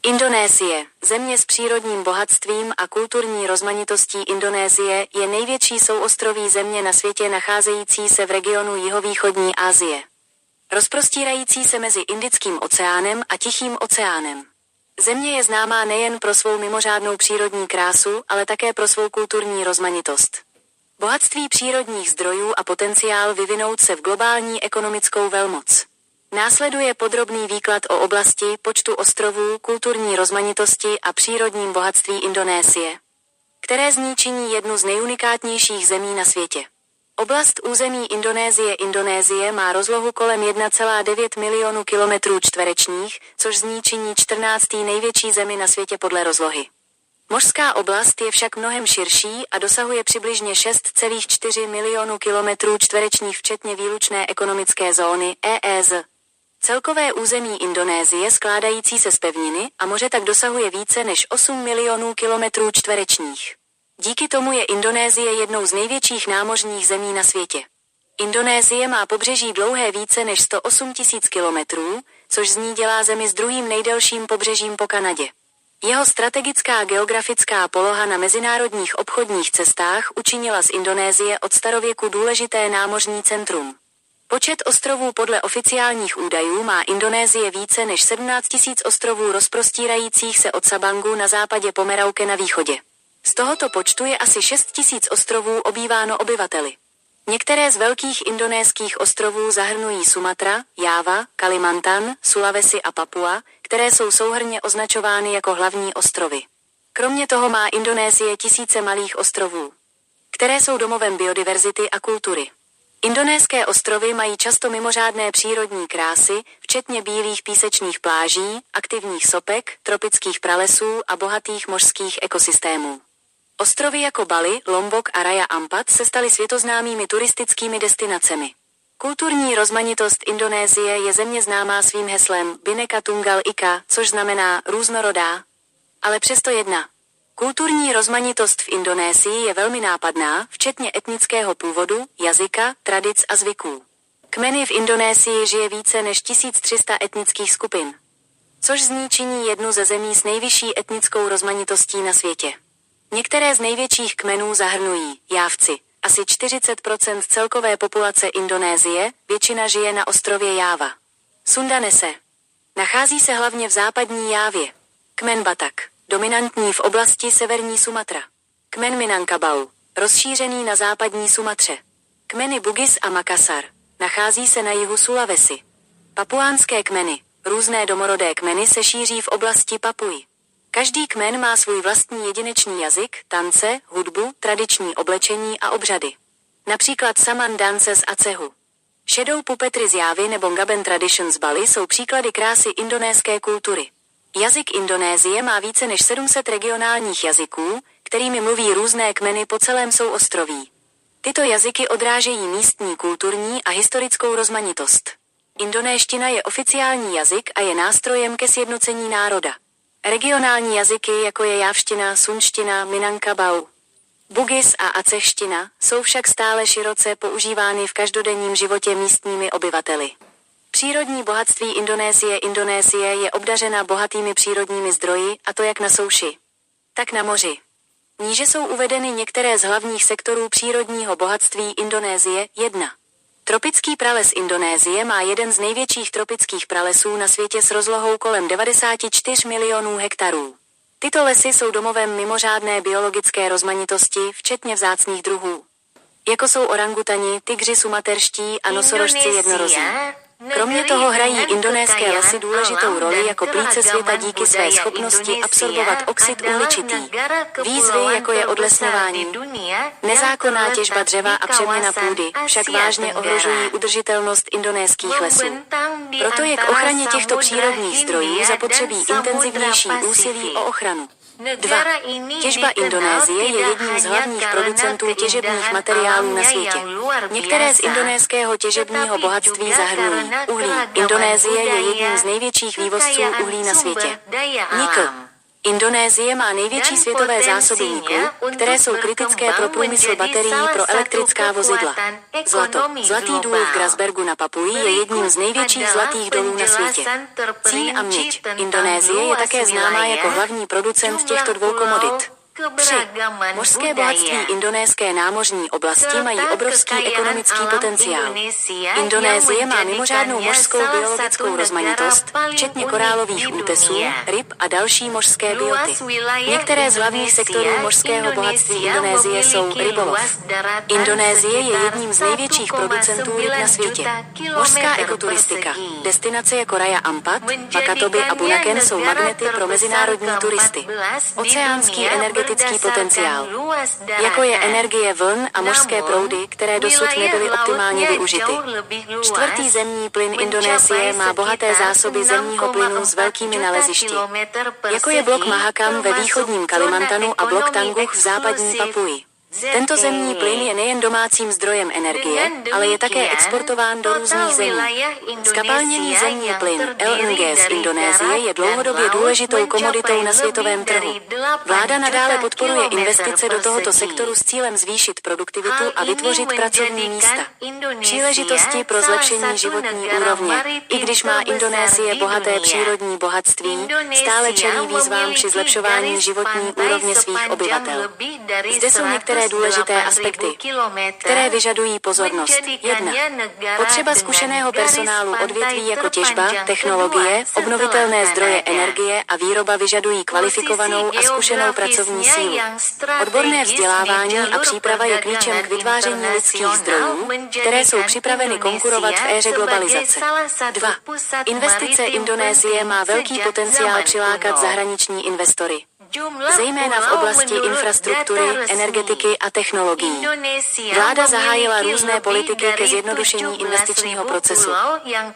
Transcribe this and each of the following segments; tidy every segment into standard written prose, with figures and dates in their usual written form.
Indonésie, země s přírodním bohatstvím a kulturní rozmanitostí. Indonésie je největší souostroví země na světě nacházející se v regionu jihovýchodní Asie. Rozprostírající se mezi Indickým oceánem a Tichým oceánem. Země je známá nejen pro svou mimořádnou přírodní krásu, ale také pro svou kulturní rozmanitost. Bohatství přírodních zdrojů a potenciál vyvinout se v globální ekonomickou velmoc. Následuje podrobný výklad o oblasti, počtu ostrovů, kulturní rozmanitosti a přírodním bohatství Indonésie, které z ní činí jednu z nejunikátnějších zemí na světě. Oblast území Indonésie. Indonésie má rozlohu kolem 1,9 milionu kilometrů čtverečních, což z ní činí 14. největší zemi na světě podle rozlohy. Mořská oblast je však mnohem širší a dosahuje přibližně 6,4 milionu kilometrů čtverečních včetně výlučné ekonomické zóny EEZ. Celkové území Indonésie skládající se z pevniny a moře tak dosahuje více než 8 milionů kilometrů čtverečních. Díky tomu je Indonésie jednou z největších námořních zemí na světě. Indonésie má pobřeží dlouhé více než 108 tisíc kilometrů, což z ní dělá zemi s druhým nejdelším pobřežím po Kanadě. Jeho strategická geografická poloha na mezinárodních obchodních cestách učinila z Indonésie od starověku důležité námořní centrum. Počet ostrovů podle oficiálních údajů má Indonésie více než 17 tisíc ostrovů rozprostírajících se od Sabangu na západě po Merauke na východě. Z tohoto počtu je asi 6 tisíc ostrovů obýváno obyvateli. Některé z velkých indonéských ostrovů zahrnují Sumatra, Jáva, Kalimantan, Sulawesi a Papua, které jsou souhrnně označovány jako hlavní ostrovy. Kromě toho má Indonésie tisíce malých ostrovů, které jsou domovem biodiverzity a kultury. Indonéské ostrovy mají často mimořádné přírodní krásy, včetně bílých písečných pláží, aktivních sopek, tropických pralesů a bohatých mořských ekosystémů. Ostrovy jako Bali, Lombok a Raja Ampat se staly světoznámými turistickými destinacemi. Kulturní rozmanitost Indonésie je země známá svým heslem Bhinneka Tunggal Ika, což znamená různorodá, ale přesto jedna. Kulturní rozmanitost v Indonésii je velmi nápadná, včetně etnického původu, jazyka, tradic a zvyků. Kmeny v Indonésii žije více než 1300 etnických skupin, což z ní činí jednu ze zemí s nejvyšší etnickou rozmanitostí na světě. Některé z největších kmenů zahrnují Jávci, asi 40% celkové populace Indonésie, většina žije na ostrově Jáva. Sundanese. Nachází se hlavně v západní Jávě. Kmen Batak. Dominantní v oblasti severní Sumatra. Kmen Minangkabau, rozšířený na západní Sumatře. Kmeny Bugis a Makassar, nachází se na jihu Sulawesi. Papuánské kmeny, různé domorodé kmeny se šíří v oblasti Papuji. Každý kmen má svůj vlastní jedinečný jazyk, tance, hudbu, tradiční oblečení a obřady. Například Saman Dance z Acehu. Shadow Puppetry z Jávy nebo Ngaben Tradition z Bali jsou příklady krásy indonéské kultury. Jazyk Indonésie má více než 700 regionálních jazyků, kterými mluví různé kmeny po celém souostroví. Tyto jazyky odrážejí místní kulturní a historickou rozmanitost. Indonéština je oficiální jazyk a je nástrojem ke sjednocení národa. Regionální jazyky, jako je jávština, sunština, Minangkabau, Bugis a acehština, jsou však stále široce používány v každodenním životě místními obyvateli. Přírodní bohatství Indonésie. Indonésie je obdařena bohatými přírodními zdroji, a to jak na souši, tak na moři. Níže jsou uvedeny některé z hlavních sektorů přírodního bohatství Indonésie. 1. Tropický prales Indonésie má jeden z největších tropických pralesů na světě s rozlohou kolem 94 milionů hektarů. Tyto lesy jsou domovem mimořádné biologické rozmanitosti, včetně vzácných druhů, jako jsou orangutani, tygři sumaterští a nosorožci jednorozí. Kromě toho hrají indonéské lesy důležitou roli jako plíce světa díky své schopnosti absorbovat oxid uhličitý. Výzvy, jako je odlesňování, nezákonná těžba dřeva a přeměna půdy, však vážně ohrožují udržitelnost indonéských lesů. Proto je k ochraně těchto přírodních zdrojů zapotřebí intenzivnější úsilí o ochranu. 2. Těžba Indonésie je jedním z hlavních producentů těžebních materiálů na světě. Některé z indonéského těžebního bohatství zahrnují uhlí. Indonésie je jedním z největších vývozců uhlí na světě. Nikl. Indonésie má největší světové zásoby niklu, které jsou kritické pro průmysl baterií pro elektrická vozidla. Zlatý důl v Grasbergu na Papui je jedním z největších zlatých dolů na světě. Cín a měď. Indonésie je také známá jako hlavní producent těchto dvou komodit. 3. Mořské bohatství. Indonéské námořní oblasti mají obrovský ekonomický potenciál. Indonésie má mimořádnou mořskou biologickou rozmanitost, včetně korálových útesů, ryb a další mořské bioty. Některé z hlavních sektorů mořského bohatství Indonésie jsou rybolov. Indonésie je jedním z největších producentů ryb na světě. Mořská ekoturistika. Destinace jako Raja Ampat, Wakatobi a Bunaken jsou magnety pro mezinárodní turisty. Oceánský energetický potenciál. Jako je energie vln a mořské proudy, které dosud nebyly optimálně využity. 4. zemní plyn. Indonésie má bohaté zásoby zemního plynu s velkými nalezišti. Jako je blok Mahakam ve východním Kalimantanu a blok Tanguh v západní Papui. Tento zemní plyn je nejen domácím zdrojem energie, ale je také exportován do různých zemí. Skapalněný zemní plyn LNG z Indonésie je dlouhodobě důležitou komoditou na světovém trhu. Vláda nadále podporuje investice do tohoto sektoru s cílem zvýšit produktivitu a vytvořit pracovní místa. Příležitosti pro zlepšení životní úrovně. I když má Indonésie bohaté přírodní bohatství, stále čelí výzvám při zlepšování životní úrovně svých obyvatel. Zde jsou některé důležité aspekty, které vyžadují pozornost. 1. Potřeba zkušeného personálu. Odvětví jako těžba, technologie, obnovitelné zdroje energie a výroba vyžadují kvalifikovanou a zkušenou pracovní sílu. Odborné vzdělávání a příprava je klíčem k vytváření lidských zdrojů, které jsou připraveny konkurovat v éře globalizace. 2. Investice. Indonésie má velký potenciál přilákat zahraniční investory. Zejména v oblasti infrastruktury, energetiky a technologií. Vláda zahájila různé politiky ke zjednodušení investičního procesu,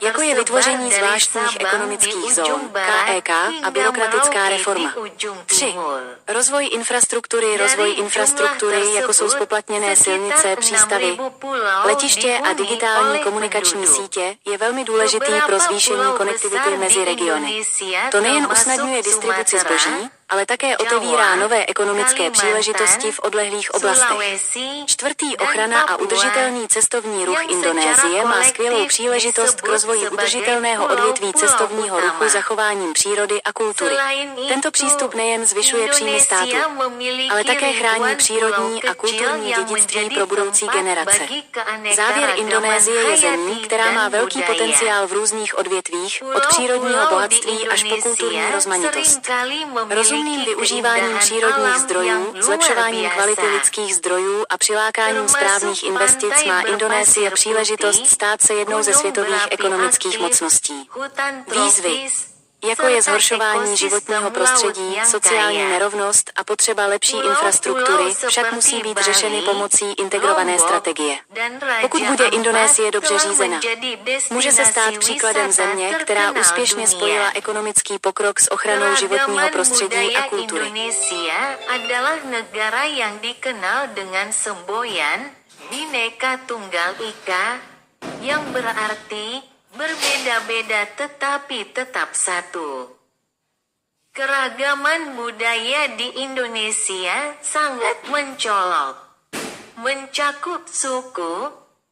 jako je vytvoření zvláštních ekonomických zón, KEK, a byrokratická reforma. 3. Rozvoj infrastruktury. Rozvoj infrastruktury, jako jsou zpoplatněné silnice, přístavy, letiště a digitální komunikační sítě, je velmi důležitý pro zvýšení konektivity mezi regiony. To nejen usnadňuje distribuci zboží, ale také otevírá nové ekonomické příležitosti v odlehlých oblastech. 4. Ochrana a udržitelný cestovní ruch. Indonésie má skvělou příležitost k rozvoji udržitelného odvětví cestovního ruchu zachováním přírody a kultury. Tento přístup nejen zvyšuje příjmy státu, ale také chrání přírodní a kulturní dědictví pro budoucí generace. Závěr. Indonésie je zemí, která má velký potenciál v různých odvětvích, od přírodního bohatství až po kulturní rozmanitost. Rozumným využíváním přírodních zdrojů, zlepšováním kvality lidských zdrojů a přilákáním správných investic má Indonésie příležitost stát se jednou ze světových ekonomických mocností. Výzvy, jako je zhoršování životního prostředí, sociální nerovnost a potřeba lepší infrastruktury, však musí být řešeny pomocí integrované strategie. Pokud bude Indonésie dobře řízena, může se stát příkladem země, která úspěšně spojila ekonomický pokrok s ochranou životního prostředí a kultury. Indonesia adalah negara yang dikenal dengan semboyan Bhinneka Tunggal Ika, yang berarti berbeda-beda tetapi tetap satu. Keragaman budaya di Indonesia sangat mencolok, mencakup suku,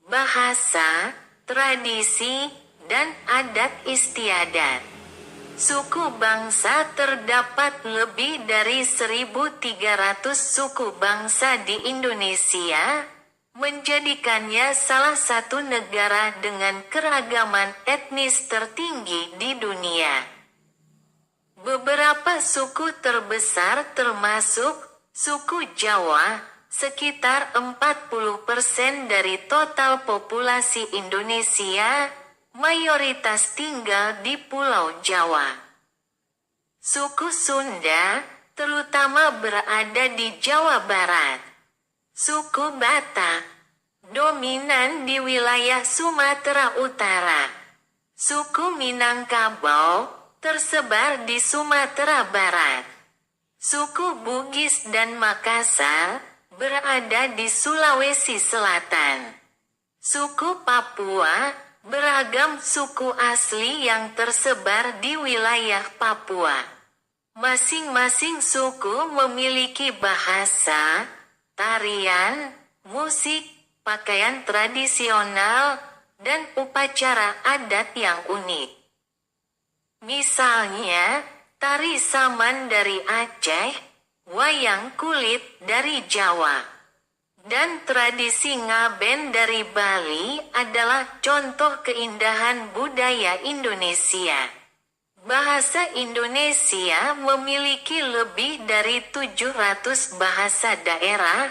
bahasa, tradisi, dan adat istiadat. Suku bangsa terdapat lebih dari 1.300 suku bangsa di Indonesia, menjadikannya salah satu negara dengan keragaman etnis tertinggi di dunia. Beberapa suku terbesar termasuk suku Jawa, sekitar 40% dari total populasi Indonesia, mayoritas tinggal di Pulau Jawa. Suku Sunda, terutama berada di Jawa Barat. Suku Batak, dominan di wilayah Sumatera Utara. Suku Minangkabau, tersebar di Sumatera Barat. Suku Bugis dan Makassar, berada di Sulawesi Selatan. Suku Papua, beragam suku asli yang tersebar di wilayah Papua. Masing-masing suku memiliki bahasa, tarian, musik, pakaian tradisional, dan upacara adat yang unik. Misalnya, tari saman dari Aceh, wayang kulit dari Jawa, dan tradisi ngaben dari Bali adalah contoh keindahan budaya Indonesia. Bahasa Indonesia memiliki lebih dari 700 bahasa daerah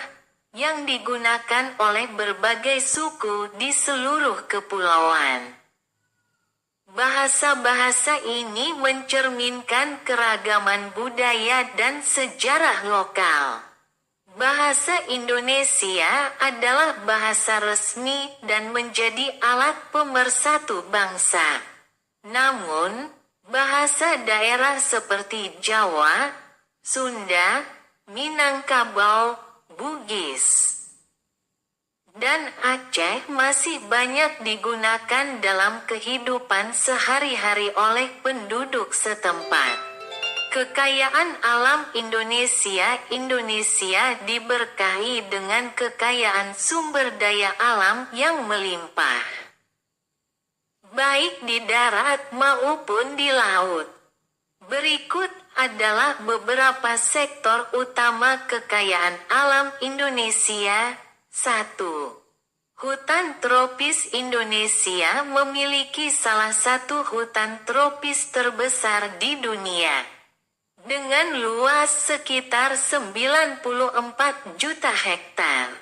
yang digunakan oleh berbagai suku di seluruh kepulauan. Bahasa-bahasa ini mencerminkan keragaman budaya dan sejarah lokal. Bahasa Indonesia adalah bahasa resmi dan menjadi alat pemersatu bangsa. Namun, bahasa daerah seperti Jawa, Sunda, Minangkabau, Bugis, dan Aceh masih banyak digunakan dalam kehidupan sehari-hari oleh penduduk setempat. Kekayaan alam Indonesia diberkahi dengan kekayaan sumber daya alam yang melimpah, baik di darat maupun di laut. Berikut adalah beberapa sektor utama kekayaan alam Indonesia. 1. Hutan tropis Indonesia memiliki salah satu hutan tropis terbesar di dunia, dengan luas sekitar 94 juta hektar.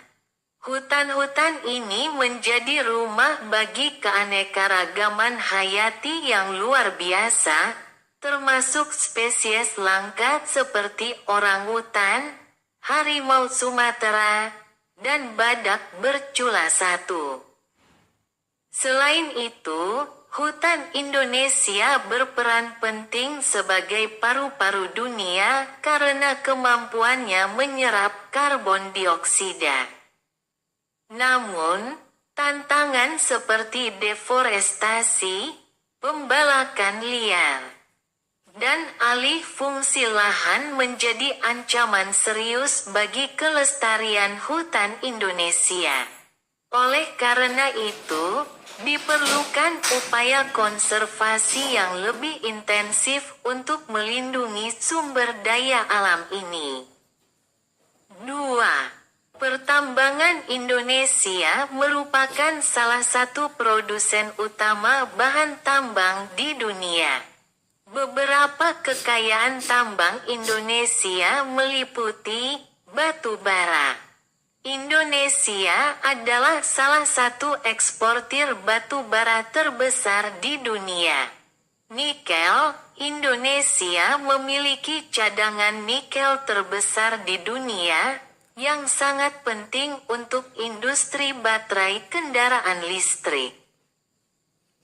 Hutan-hutan ini menjadi rumah bagi keanekaragaman hayati yang luar biasa, termasuk spesies langka seperti orangutan, harimau Sumatera, dan badak bercula satu. Selain itu, hutan Indonesia berperan penting sebagai paru-paru dunia karena kemampuannya menyerap karbon dioksida. Namun, tantangan seperti deforestasi, pembalakan liar, dan alih fungsi lahan menjadi ancaman serius bagi kelestarian hutan Indonesia. Oleh karena itu, diperlukan upaya konservasi yang lebih intensif untuk melindungi sumber daya alam ini. 2. Pertambangan Indonesia merupakan salah satu produsen utama bahan tambang di dunia. Beberapa kekayaan tambang Indonesia meliputi batu bara. Indonesia adalah salah satu eksportir batu bara terbesar di dunia. Nikel, Indonesia memiliki cadangan nikel terbesar di dunia, yang sangat penting untuk industri baterai kendaraan listrik.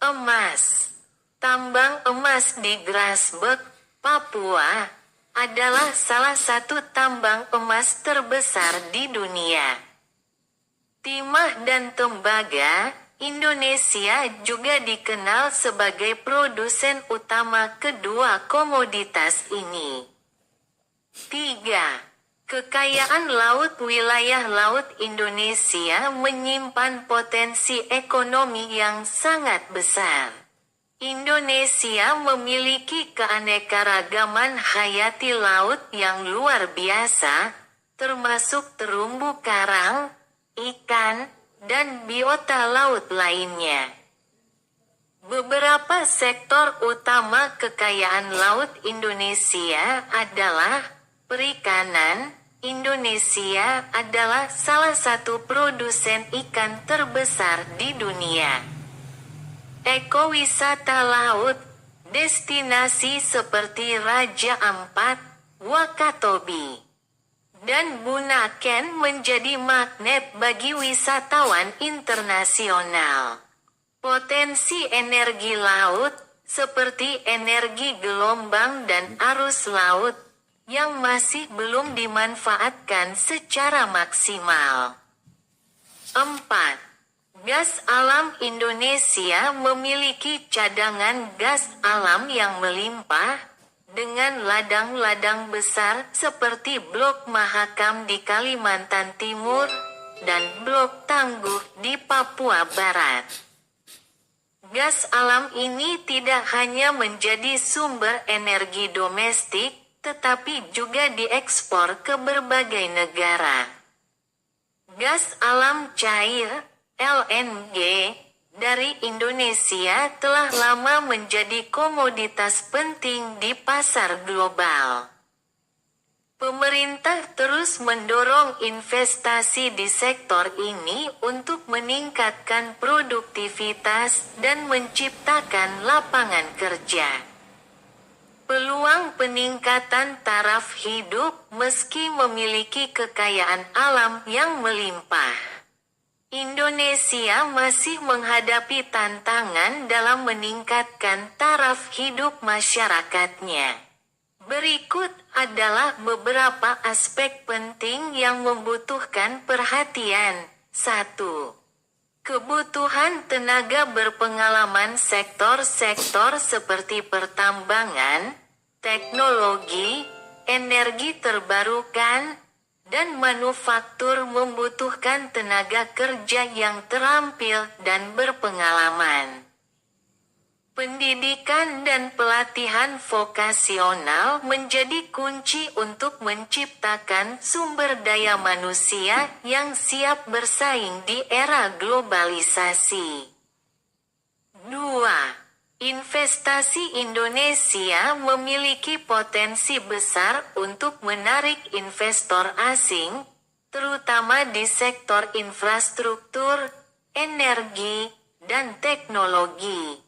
Emas. Tambang emas di Grasberg, Papua, adalah salah satu tambang emas terbesar di dunia. Timah dan tembaga, Indonesia juga dikenal sebagai produsen utama kedua komoditas ini. 3. Kekayaan laut. Wilayah laut Indonesia menyimpan potensi ekonomi yang sangat besar. Indonesia memiliki keanekaragaman hayati laut yang luar biasa, termasuk terumbu karang, ikan, dan biota laut lainnya. Beberapa sektor utama kekayaan laut Indonesia adalah perikanan. Indonesia adalah salah satu produsen ikan terbesar di dunia. Ekowisata laut, destinasi seperti Raja Ampat, Wakatobi, dan Bunaken menjadi magnet bagi wisatawan internasional. Potensi energi laut, seperti energi gelombang dan arus laut, yang masih belum dimanfaatkan secara maksimal. 4. Gas alam. Indonesia memiliki cadangan gas alam yang melimpah, dengan ladang-ladang besar seperti Blok Mahakam di Kalimantan Timur dan Blok Tangguh di Papua Barat. Gas alam ini tidak hanya menjadi sumber energi domestik, tetapi juga diekspor ke berbagai negara. Gas alam cair, LNG, dari Indonesia telah lama menjadi komoditas penting di pasar global. Pemerintah terus mendorong investasi di sektor ini untuk meningkatkan produktivitas dan menciptakan lapangan kerja. Peluang peningkatan taraf hidup meski memiliki kekayaan alam yang melimpah. Indonesia masih menghadapi tantangan dalam meningkatkan taraf hidup masyarakatnya. Berikut adalah beberapa aspek penting yang membutuhkan perhatian. 1. Kebutuhan tenaga berpengalaman sektor-sektor seperti pertambangan, teknologi, energi terbarukan, dan manufaktur membutuhkan tenaga kerja yang terampil dan berpengalaman. Pendidikan dan pelatihan vokasional menjadi kunci untuk menciptakan sumber daya manusia yang siap bersaing di era globalisasi. 2. Investasi Indonesia memiliki potensi besar untuk menarik investor asing, terutama di sektor infrastruktur, energi, dan teknologi.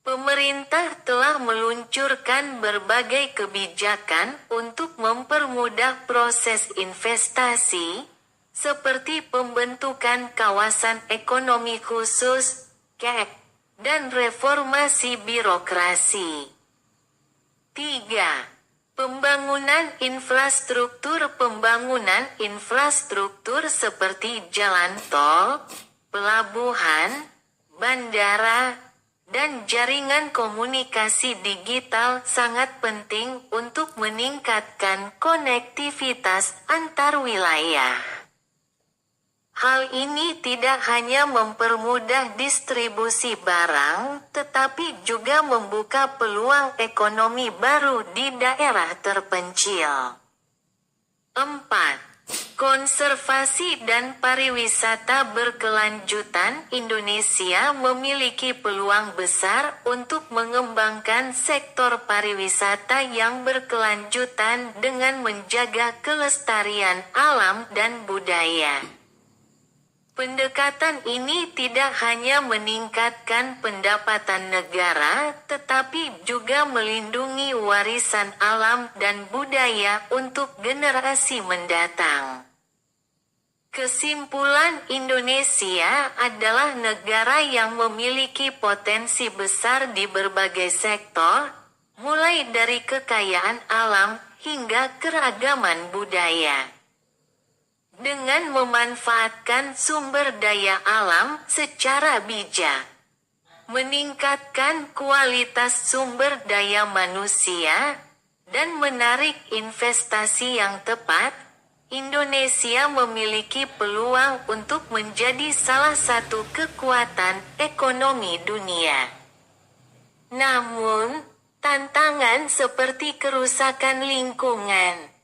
Pemerintah telah meluncurkan berbagai kebijakan untuk mempermudah proses investasi, seperti pembentukan kawasan ekonomi khusus, KEK, dan reformasi birokrasi. 3. Pembangunan infrastruktur seperti jalan tol, pelabuhan, bandara, dan jaringan komunikasi digital sangat penting untuk meningkatkan konektivitas antar wilayah. Hal ini tidak hanya mempermudah distribusi barang, tetapi juga membuka peluang ekonomi baru di daerah terpencil. 4. Konservasi dan pariwisata berkelanjutan. Indonesia memiliki peluang besar untuk mengembangkan sektor pariwisata yang berkelanjutan dengan menjaga kelestarian alam dan budaya. Pendekatan ini tidak hanya meningkatkan pendapatan negara, tetapi juga melindungi warisan alam dan budaya untuk generasi mendatang. Kesimpulan, Indonesia adalah negara yang memiliki potensi besar di berbagai sektor, mulai dari kekayaan alam hingga keragaman budaya. Dengan memanfaatkan sumber daya alam secara bijak, meningkatkan kualitas sumber daya manusia, dan menarik investasi yang tepat, Indonesia memiliki peluang untuk menjadi salah satu kekuatan ekonomi dunia. Namun, tantangan seperti kerusakan lingkungan,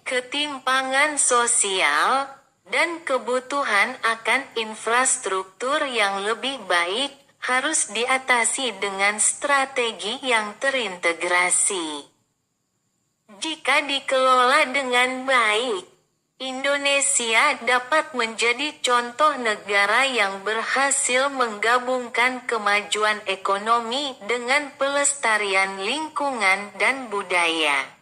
ketimpangan sosial, dan kebutuhan akan infrastruktur yang lebih baik harus diatasi dengan strategi yang terintegrasi. Jika dikelola dengan baik, Indonesia dapat menjadi contoh negara yang berhasil menggabungkan kemajuan ekonomi dengan pelestarian lingkungan dan budaya.